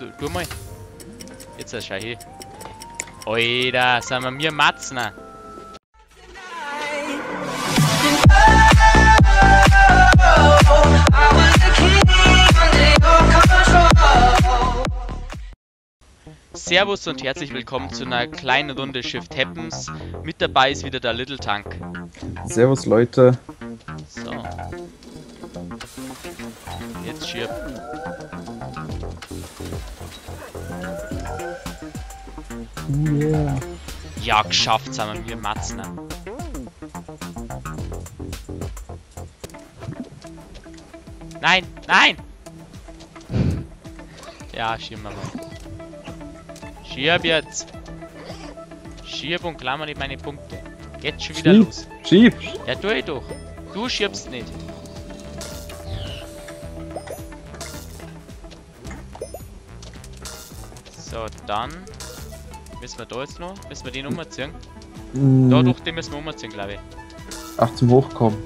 tu mal. Jetzt schau hier. Alter, sind wir Matzen. Servus und herzlich willkommen zu einer kleinen Runde Shift Happens. Mit dabei ist wieder der Little Tank. Servus Leute. So. Jetzt stirb. Yeah. Ja, geschafft, sind wir Matzen. Nein, nein! Ja, schieben wir mal. Schieb jetzt! Schieb und klammer nicht meine Punkte. Geht schon wieder los. Schieb! Ja, tu ich doch. Du schiebst nicht. So, dann müssen wir da jetzt noch. Müssen wir den umziehen? Da durch den müssen wir umziehen, glaube ich. Ach, zum Hochkommen.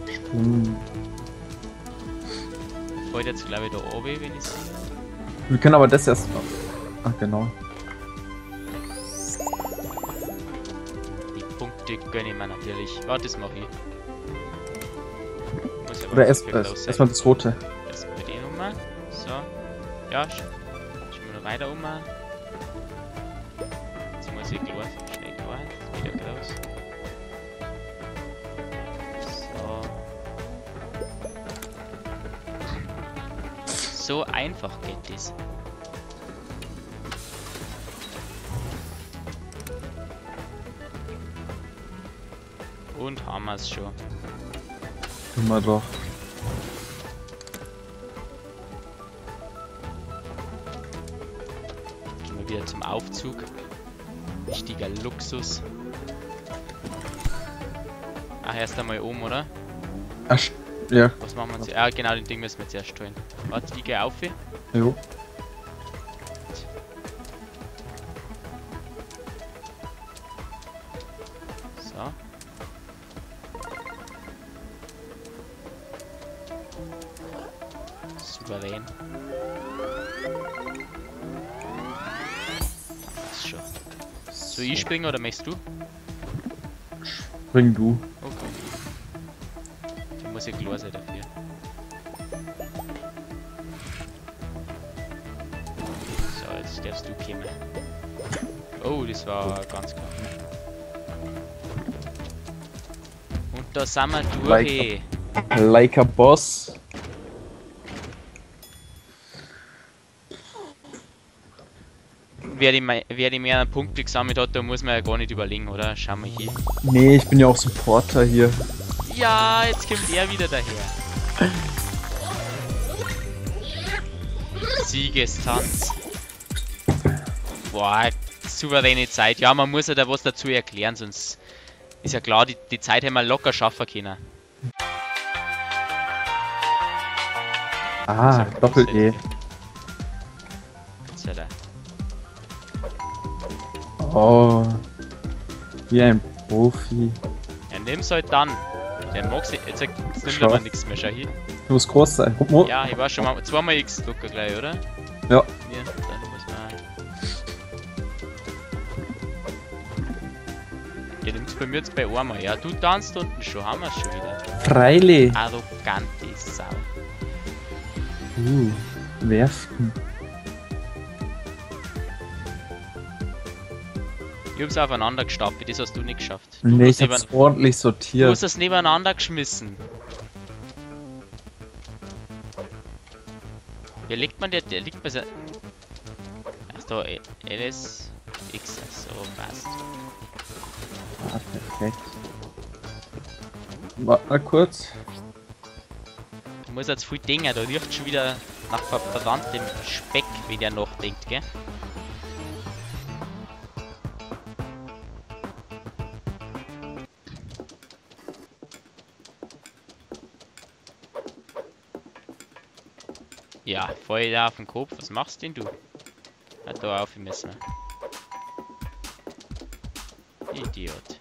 Fällt jetzt, glaube ich, da oben, wenn ich sehe. Wir können aber das erst. Ach, genau. Die Punkte gönne ich mir natürlich. Warte, das mache ich. Muss ja Oder erstmal das rote. Erstmal den So. Ja, schauen wir noch weiter Jetzt muss ich klar, schnell klar, wieder raus. So einfach geht das. Und haben wir es schon. Immer doch. Gehen wir wieder zum Aufzug. Richtiger Luxus. Ach, erst einmal oben, oder? Ach, ja. Was machen wir jetzt? Ja, genau, den Ding müssen wir zuerst holen. Warte, ich gehe auf. Jo. So. Souverän. Das schon. So, ich springen oder möchtest du? Spring du. Okay. Da muss ich klar sein dafür. So, jetzt darfst du kommen. Oh, das war ganz klar. Und da sind wir durch. Like a Boss. Wer die mehr Punkte gesammelt hat, da muss man ja gar nicht überlegen, oder? Schauen wir hier. Nee, ich bin ja auch Supporter hier. Ja, jetzt kommt er wieder daher. Siegestanz. Boah, souveräne Zeit. Ja, man muss ja da was dazu erklären, sonst ist ja klar, die Zeit haben wir locker schaffen können. Ah, Doppel-E. Oh, wie ein Profi. Ja, nimm's halt dann. Der mag sie. Jetzt nimmt aber nichts mehr, schau hier. Du musst groß sein. Ja, ich war schon mal zweimal X locker gleich, oder? Ja. Ja, dann muss man. Ja, nimmt's bei mir jetzt bei einmal. Ja, du tanzt unten schon, haben wir's schon wieder. Freilich. Arrogante Sau. Werfen. Ich hab's aufeinander gestapelt, das hast du nicht geschafft. Nee, ich hab's ordentlich sortiert. Du hast es nebeneinander geschmissen. Wie legt man der liegt bei der. Ach da, LS X, so passt. Ah, perfekt. Warte mal kurz. Du musst jetzt viel Dinge, da riecht schon wieder nach verbranntem Speck, wie der noch denkt, gell? Ja, voll da auf den Kopf. Was machst denn du? Ja, da auf müssen wir. Idiot.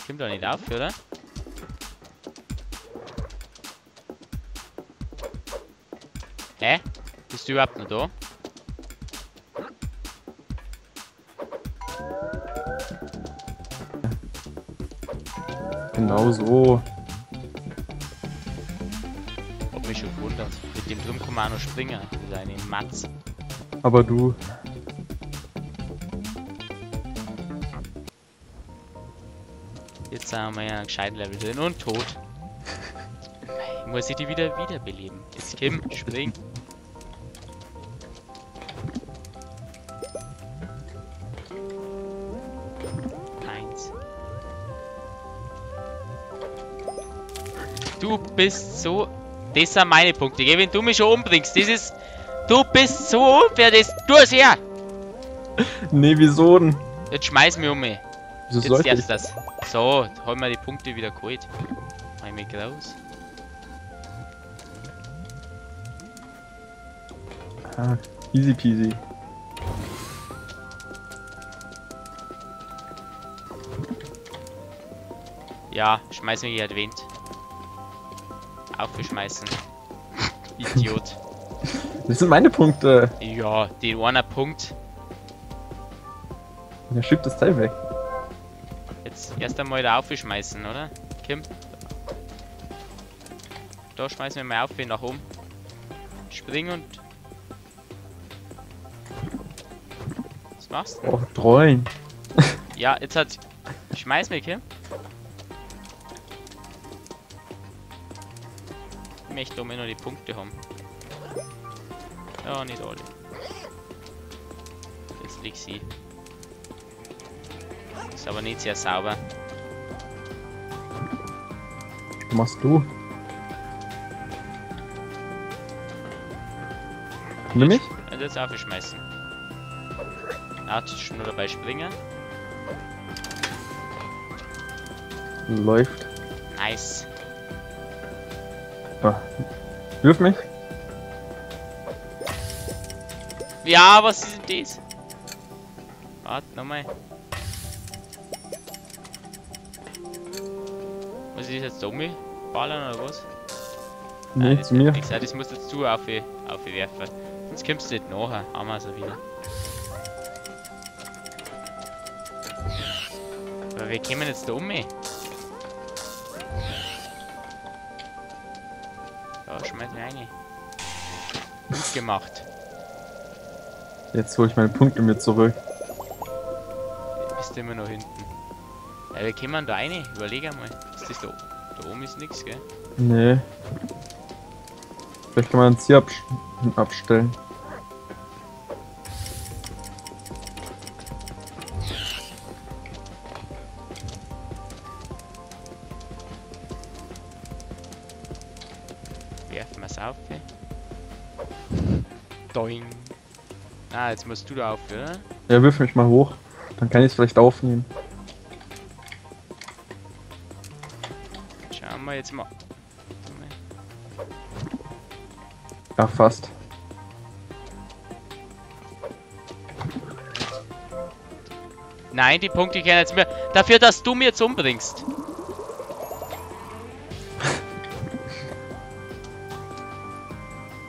Stimmt doch nicht auf, oder? Hä? Bist du überhaupt noch da? Genau so. Hab mich schon gewundert. Mit dem drum kann man auch noch springen. Das ist eine Matz. Aber du. Jetzt haben wir ja einen gescheiten Level drin und tot. Muss ich die wiederbeleben. Jetzt Kim, spring. Eins. Du bist so... Das sind meine Punkte, gell? Wenn du mich schon umbringst, das ist... Du bist so unfair, das... Du es her! Nee, wieso denn? Jetzt schmeiß mich um mich. Wieso Jetzt sollte ich? erst das. So, jetzt haben wir die Punkte wieder geholt. Mach ich mich raus. Ah, easy peasy. Ja, schmeiß mich erwähnt. Aufgeschmeißen. Idiot. Das sind meine Punkte. Ja, den einer Punkt. Er schiebt das Teil weg. Jetzt erst einmal da aufgeschmeißen, oder? Kim? Da schmeißen wir mal auf, nach oben. Spring und... Was machst du? Oh, treuen. Ja, jetzt hat... Schmeiß mich, Kim. Ich möchte nur die Punkte haben. Ja, nicht alle. Jetzt liegt sie. Ist aber nicht sehr sauber. Was machst du? Nimm mich? Und jetzt aufschmeißen. Schon nur dabei springen. Läuft. Nice. Ah. Wirf mich. Ja, was ist denn das? Warte, nochmal. Was ist das jetzt? Dummi? Ballern oder was? Nee, das zu mir. nix. Das musst jetzt du aufwerfen. Sonst kommst du nicht nachher. Haben wir so wieder. Aber wir kommen jetzt da um. Ja, schmeiß mich rein. Gut gemacht. Jetzt hole ich meine Punkte mir zurück. Du bist immer noch hinten. Ja, wir kommen da rein. Überleg einmal. Ist das da? Da oben ist nichts, gell? Nee. Vielleicht kann man uns hier abstellen. Werfen wir es auf. Doing. Ah, jetzt musst du da auf, oder? Ja, wirf mich mal hoch. Dann kann ich es vielleicht aufnehmen. Schauen wir jetzt mal. Ja, fast. Nein, die Punkte gehen jetzt mehr. Dafür, dass du mir jetzt umbringst.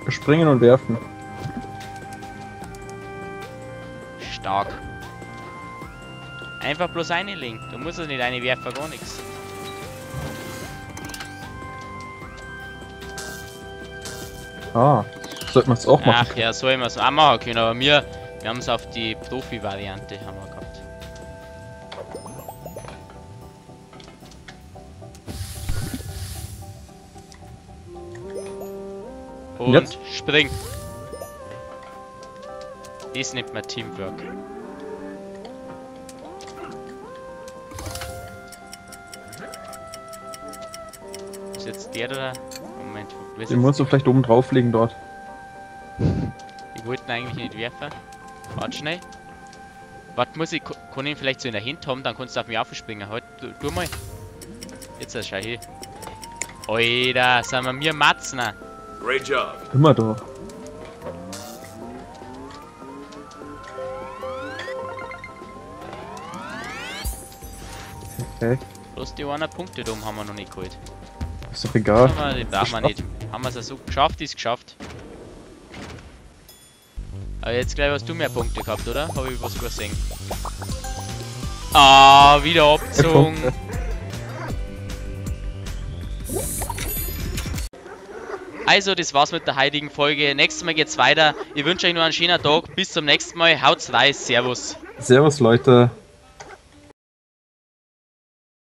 Springen und werfen. Stark. Einfach bloß eine Link. Du musst es nicht eine werfen, gar nichts. Ah, sollten wir es auch machen. Ach ja, so immer so auch machen können, aber wir haben es auf die Profi-Variante haben wir gehabt. Und jetzt? spring. Das nennt man Teamwork. Ist jetzt der oder? Moment, wo ist Den musst du jetzt vielleicht oben drauflegen dort. die wollten eigentlich nicht werfen. Warte schnell. Warte, muss ich. Kann ich ihn vielleicht so in der Hand haben, dann kannst du auf mich aufspringen. Halt, tu mal. Jetzt schau hier. Alter, sind wir mir Matzner. Great job. Immer doch. Perfekt. Bloß die 100 Punkte da oben haben wir noch nicht geholt. Ist doch egal. Aber die brauchen wir nicht. Haben wir es so geschafft, ist geschafft. Aber jetzt gleich hast du mehr Punkte gehabt, oder? Habe ich was übersehen? Ah, wieder abgezogen. Also, das war's mit der heutigen Folge. Nächstes Mal geht's weiter. Ich wünsche euch nur einen schönen Tag. Bis zum nächsten Mal. Haut's rein. Servus. Servus, Leute.